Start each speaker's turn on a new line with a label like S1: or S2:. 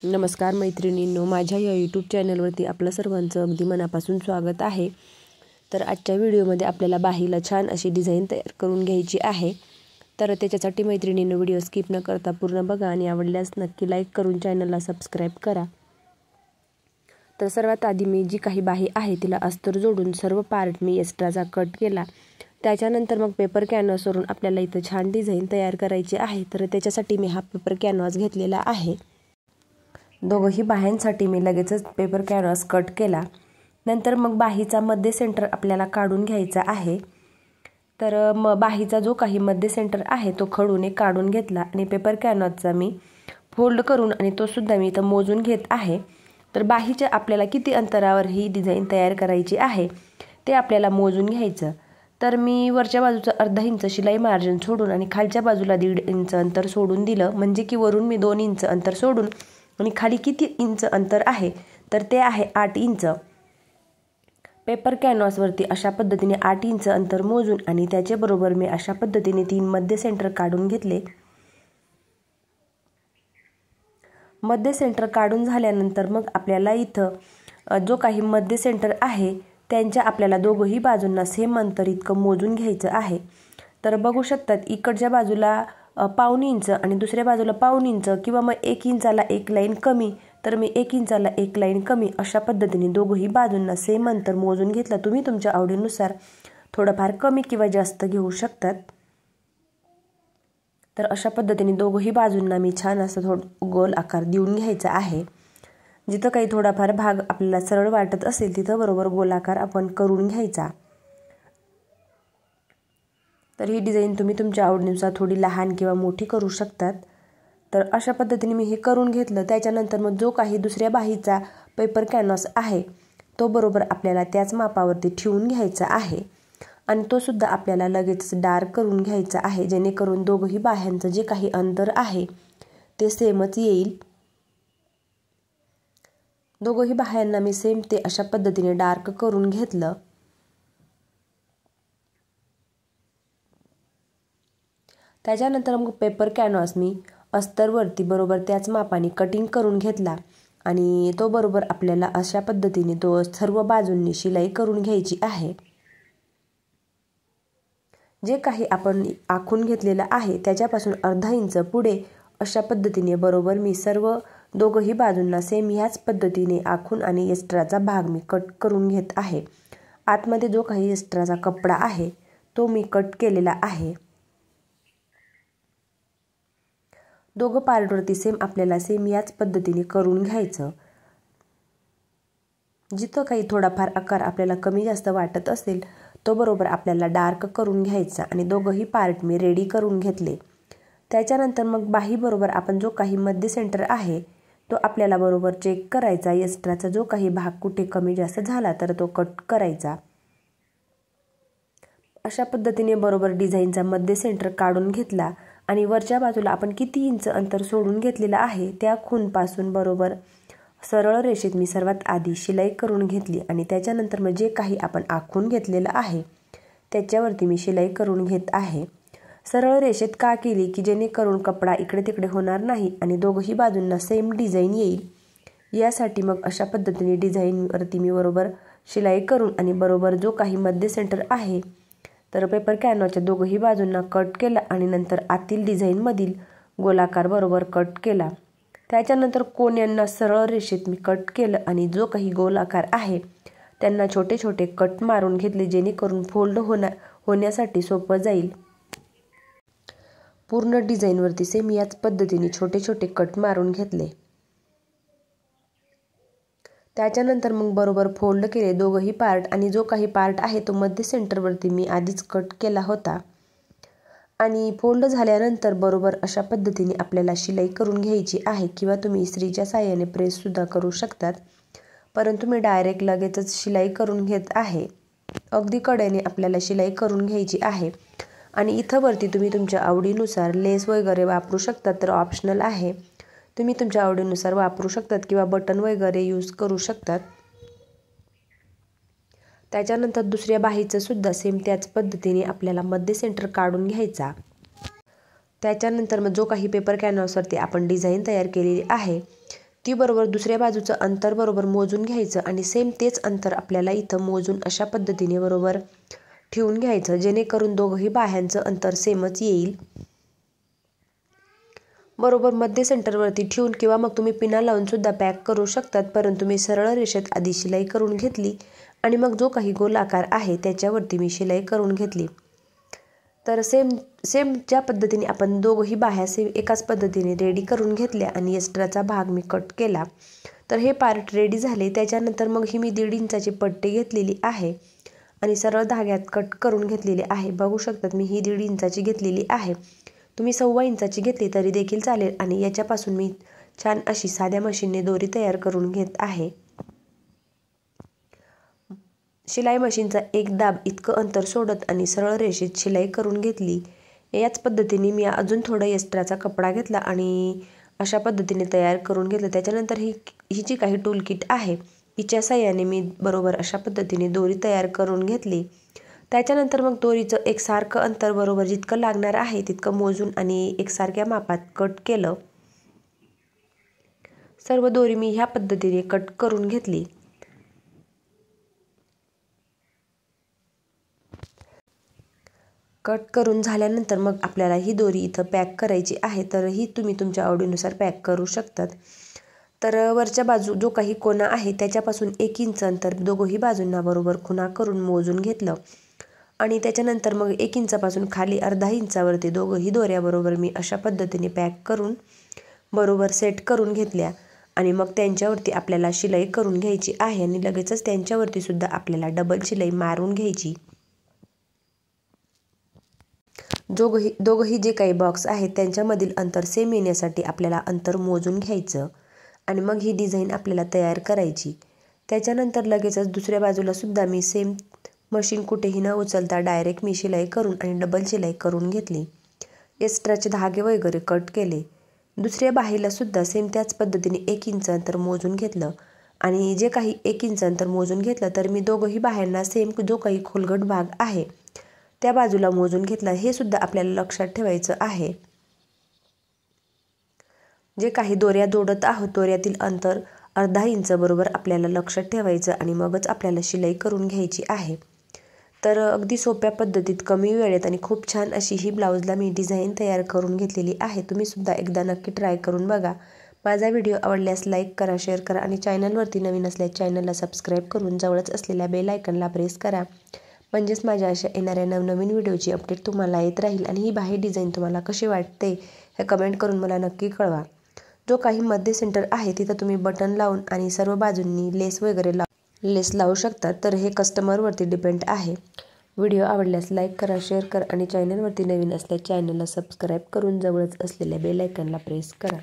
S1: नमस्कार मैत्रिणींनो, माझ्या या यूट्यूब चॅनलवरती आपलं सर्वांचं अगदी मनापासून स्वागत आहे। तर आजच्या व्हिडिओमध्ये आपल्याला बाहीला छान अशी डिझाईन तयार करून घ्यायची आहे। तर त्याच्यासाठी मैत्रिणींनो व्हिडिओ स्किप न करता पूर्ण बघा आणि आवडल्यास नक्की लाईक करून चॅनलला सबस्क्राईब करा। तर सर्वात आधी मी जी काही बाही आहे तिला अस्तर जोडून सर्व पार्ट मी एक्स्ट्राचा कट केला। त्याच्यानंतर मग पेपर कॅनव्हासवरून आपल्याला इथं छान डिझाईन तयार करायची आहे। तर त्याच्यासाठी मी हा पेपर कॅनव्हास घेतलेला आहे। दोघही बाह्यांसाठी मी लगेचच पेपर कॅनव्हास कट केला। नंतर मग बाहीचा मध्य सेंटर आपल्याला काढून घ्यायचा आहे। तर बाहीचा जो काही मध्य सेंटर आहे तो खडूने काढून घेतला आणि पेपर कॅनव्हासचा मी फोल्ड करून आणि तो सुद्धा मी इथं मोजून घेत आहे। तर बाहीच्या आपल्याला किती अंतरावर ही डिझाईन तयार करायची आहे ते आपल्याला मोजून घ्यायचं। तर मी वरच्या बाजूचं अर्धा इंच शिलाई मार्जिन सोडून आणि खालच्या बाजूला 1.5 इंच अंतर सोडून दिलं, म्हणजे की वरून मी 2 इंच अंतर सोडून आणि खाली किती इंच अंतर आहे तर ते आहे 8 इंच। पेपर कॅनव्हासवरती अशा पद्धतीने 8 इंच अंतर मोजून आणि त्याच्या बरोबर मी अशा पद्धतीने 3 मध्य सेंटर काढून घेतले। मध्य सेंटर काढून झाल्यानंतर मग आपल्याला इथं जो काही मध्य सेंटर आहे त्यांच्या आपल्याला दोघही बाजूंना सेम अंतर इतकं मोजून घ्यायचं आहे। तर बघू शकतात इकडच्या बाजूला 1.5 इंच आणि दुसऱ्या बाजूला 1.5 इंच किंवा मग 1 इंचाला एक लाईन कमी, तर मी 1 इंचाला एक लाईन कमी अशा पद्धतीने दोघही बाजूंना सेम अंतर मोजून घेतलं। तुम्ही तुमच्या आवडीनुसार थोडंफार कमी किंवा जास्त घेऊ शकतात। तर अशा पद्धतीने दोघही बाजूंना मी छान असं गोल आकार देऊन घ्यायचा आहे। जिथं काही थोडाफार भाग आपल्याला सरळ वाटत असेल तिथं बरोबर गोलाकार आपण करून घ्यायचा। तर ही डिझाईन तुम्ही तुमच्या आवडीनुसार थोडी लहान किंवा मोठी करू शकतात। तर अशा पद्धतीने मी हे करून घेतलं। त्याच्यानंतर मग जो काही दुसऱ्या बाहीचा पेपर कॅनव्हास आहे तो बरोबर आपल्याला त्याच मापावरती ठेवून घ्यायचा आहे आणि तो सुद्धा आपल्याला लगेच डार्क करून घ्यायचा आहे, जेणेकरून दोघही बाह्यांचं जे काही अंतर आहे ते सेमच येईल। दोघही बाह्यांना मी सेम ते अशा पद्धतीने डार्क करून घेतलं। त्याच्यानंतर मग पेपर कॅनव्हास मी अस्तरवरती बरोबर त्याच मापाने कटिंग करून घेतला आणि तो बरोबर आपल्याला अशा पद्धतीने तो सर्व बाजूंनी शिलाई करून घ्यायची आहे। जे काही आपण आखून घेतलेलं आहे त्याच्यापासून अर्धा इंच पुढे अशा पद्धतीने बरोबर मी सर्व दोघही बाजूंना सेम ह्याच पद्धतीने आखून आणि एक्स्ट्राचा भाग मी कट करून घेत आहे। आतमध्ये जो काही एक्स्ट्राचा कपडा आहे तो मी कट केलेला आहे। दोघं पार्टवरती सेम आपल्याला सेम याच पद्धतीने करून घ्यायचं। जिथं काही थोडाफार आकार आपल्याला कमी जास्त वाटत असेल तो बरोबर आपल्याला डार्क करून घ्यायचा आणि दोघही पार्ट मी रेडी करून घेतले। त्याच्यानंतर मग बाही बरोबर आपण जो काही मध्य सेंटर आहे तो आपल्याला बरोबर चेक करायचा। एक्स्ट्राचा जो काही भाग कुठे कमी जास्त झाला तर तो कट करायचा। अशा पद्धतीने बरोबर डिझाईनचा मध्य सेंटर काढून घेतला आणि वरच्या बाजूला आपण किती इंच अंतर सोडून घेतलेलं आहे त्या खूणपासून बरोबर सरळ रेषेत मी सर्वात आधी शिलाई करून घेतली आणि त्याच्यानंतर मग जे काही आपण आखून घेतलेलं आहे त्याच्यावरती मी शिलाई करून घेत आहे। सरळ रेषेत का केली की जेणेकरून कपडा इकडे तिकडे होणार नाही आणि दोघही बाजूंना सेम डिझाईन येईल। यासाठी मग अशा पद्धतीने डिझाईनवरती मी बरोबर शिलाई करून आणि बरोबर जो काही मध्य सेंटर आहे तर पेपर कॅनव्हासच्या दोघही बाजूंना कट केला आणि नंतर आतील डिझाईनमधील गोलाकार बरोबर कट केला। त्याच्यानंतर कोण्यांना सरळ रेषेत मी कट केलं आणि जो काही गोलाकार आहे त्यांना छोटे छोटे कट मारून घेतले, जेणेकरून फोल्ड होण्यासाठी सोपं जाईल। पूर्ण डिझाईनवरती सेम याच पद्धतीने छोटे छोटे कट मारून घेतले। त्याच्यानंतर मग बरोबर फोल्ड केले दोघही पार्ट आणि जो काही पार्ट आहे तो मध्य सेंटरवरती मी आधीच कट केला होता आणि फोल्ड झाल्यानंतर बरोबर अशा पद्धतीने आपल्याला शिलाई करून घ्यायची आहे किंवा तुम्ही इस्त्रीच्या साहाय्याने प्रेस सुद्धा करू शकतात, परंतु मी डायरेक्ट लगेचच शिलाई करून घेत आहे। अगदी कडेने आपल्याला शिलाई करून घ्यायची आहे आणि इथं वरती तुम्ही तुमच्या आवडीनुसार लेस वगैरे वापरू शकतात, तर ऑप्शनल आहे, तुम्ही तुमच्या आवडीनुसार वापरू शकतात किंवा बटन वगैरे यूज करू शकतात। त्याच्यानंतर दुसऱ्या बाहीचं सुद्धा सेम त्याच पद्धतीने आपल्याला मध्य सेंटर काढून घ्यायचा। त्याच्यानंतर मग जो काही पेपर कॅनव्हासवरती आपण डिझाईन तयार केलेली आहे ती बरोबर दुसऱ्या बाजूचं अंतर बरोबर मोजून घ्यायचं आणि सेम तेच अंतर आपल्याला इथं मोजून अशा पद्धतीने बरोबर ठेवून घ्यायचं, जेणेकरून दोघंही बाह्यांचं अंतर सेमच येईल. बरोबर मध्य सेंटरवरती ठेवून किंवा मग तुम्ही पिना लावून सुद्धा पॅक करू शकतात, परंतु मी सरळ रेषेत आधी शिलाई करून घेतली आणि मग जो काही गोल आकार आहे त्याच्यावरती मी शिलाई करून घेतली. तर सेम ज्या पद्धतीने आपण दोघंही बाह्या सेम एकाच पद्धतीने रेडी करून घेतल्या आणि एक्स्ट्राचा भाग मी कट केला. तर हे पार्ट रेडी झाले. त्याच्यानंतर मग ही मी 1.5 इंचाची पट्टी घेतलेली आहे आणि सरळ धाग्यात कट करून घेतलेली आहे. बघू शकतात मी ही 1.5 इंचाची घेतलेली आहे. तुम्ही 1.25 इंचाची घेतली तरी देखील चालेल. आणि याच्यापासून मी छान अशी साध्या मशीनने दोरी तयार करून घेत आहे. शिलाई मशीनचा एक दाब इतकं अंतर सोडत आणि सरळ रेषेत शिलाई करून घेतली. याच पद्धतीने मी अजून थोडं एक्स्ट्राचा कपडा घेतला आणि अशा पद्धतीने तयार करून घेतलं. त्याच्यानंतर ही जी काही टूल किट आहे हिच्या साहाय्याने मी बरोबर अशा पद्धतीने दोरी तयार करून घेतली. त्याच्यानंतर मग दोरीचं एकसारखं अंतर बरोबर जितकं लागणार आहे तितकं मोजून आणि एकसारख्या मापात कट केलं. सर्व दोरी मी ह्या पद्धतीने कट करून घेतली. कट करून झाल्यानंतर मग आपल्याला ही दोरी इथं पॅक करायची आहे. तर ही तुम्ही तुमच्या आवडीनुसार पॅक करू शकतात. तर वरच्या बाजू जो काही कोना आहे त्याच्यापासून 1 इंच अंतर दोघंही बाजूंना बरोबर खुणा करून मोजून घेतलं आणि त्याच्यानंतर मग 1 इंचापासून खाली अर्धा इंचावरती दोघंही दोऱ्या बरोबर मी अशा पद्धतीने पॅक करून बरोबर सेट करून घेतल्या आणि मग त्यांच्यावरती आपल्याला शिलाई करून घ्यायची आहे आणि लगेचच त्यांच्यावरती सुद्धा आपल्याला डबल शिलाई मारून घ्यायची. दोघंही जे काही बॉक्स आहेत त्यांच्यामधील अंतर सेम येण्यासाठी आपल्याला अंतर मोजून घ्यायचं आणि मग ही डिझाईन आपल्याला तयार करायची. त्याच्यानंतर लगेचच दुसऱ्या बाजूला सुद्धा मी सेम मशीन कुठेही न उचलता डायरेक्ट मी शिलाई करून आणि डबल शिलाई करून घेतली. एक्स्ट्राचे धागे वगैरे कट केले. दुसऱ्या बाहीला सुद्धा सेम त्याच पद्धतीने 1 इंच अंतर मोजून घेतलं आणि जे काही 1 इंच अंतर मोजून घेतलं तर मी दोघंही बाह्यांना सेम जो काही खोलगट भाग आहे त्या बाजूला मोजून घेतला. हे सुद्धा आपल्याला लक्षात ठेवायचं आहे. जे काही दोऱ्या जोडत आहोत दोऱ्यातील अंतर अर्धा इंच बरोबर आपल्याला लक्षात ठेवायचं आणि मगच आपल्याला शिलाई करून घ्यायची आहे. तर अगदी सोप्या पद्धतीत कमी वेळेत आणि खूप छान अशी ही ब्लाऊजला मी डिझाईन तयार करून घेतलेली आहे. तुम्ही सुद्धा एकदा नक्की ट्राय करून बघा. माझा व्हिडिओ आवडल्यास लाईक करा, शेअर करा आणि चॅनलवरती नवीन असल्यास चॅनलला सबस्क्राईब करून जवळच असलेल्या बेल आयकॉनला प्रेस करा. म्हणजेच माझ्या अशा येणाऱ्या नवनवीन व्हिडिओची अपडेट तुम्हाला येत राहील. आणि ही बाही डिझाईन तुम्हाला कशी वाटते हे कमेंट करून मला नक्की कळवा. जो काही मध्य सेंटर आहे तिथं तुम्ही बटन लावून आणि सर्व बाजूंनी लेस लावू शकता. तर हे कस्टमरवरती डिपेंड आहे. व्हिडिओ आवडल्यास लाईक करा, शेअर करा आणि चॅनलवरती नवीन असल्यास चॅनलला सबस्क्राईब करून जवळच असलेल्या बेल आयकॉनला प्रेस करा.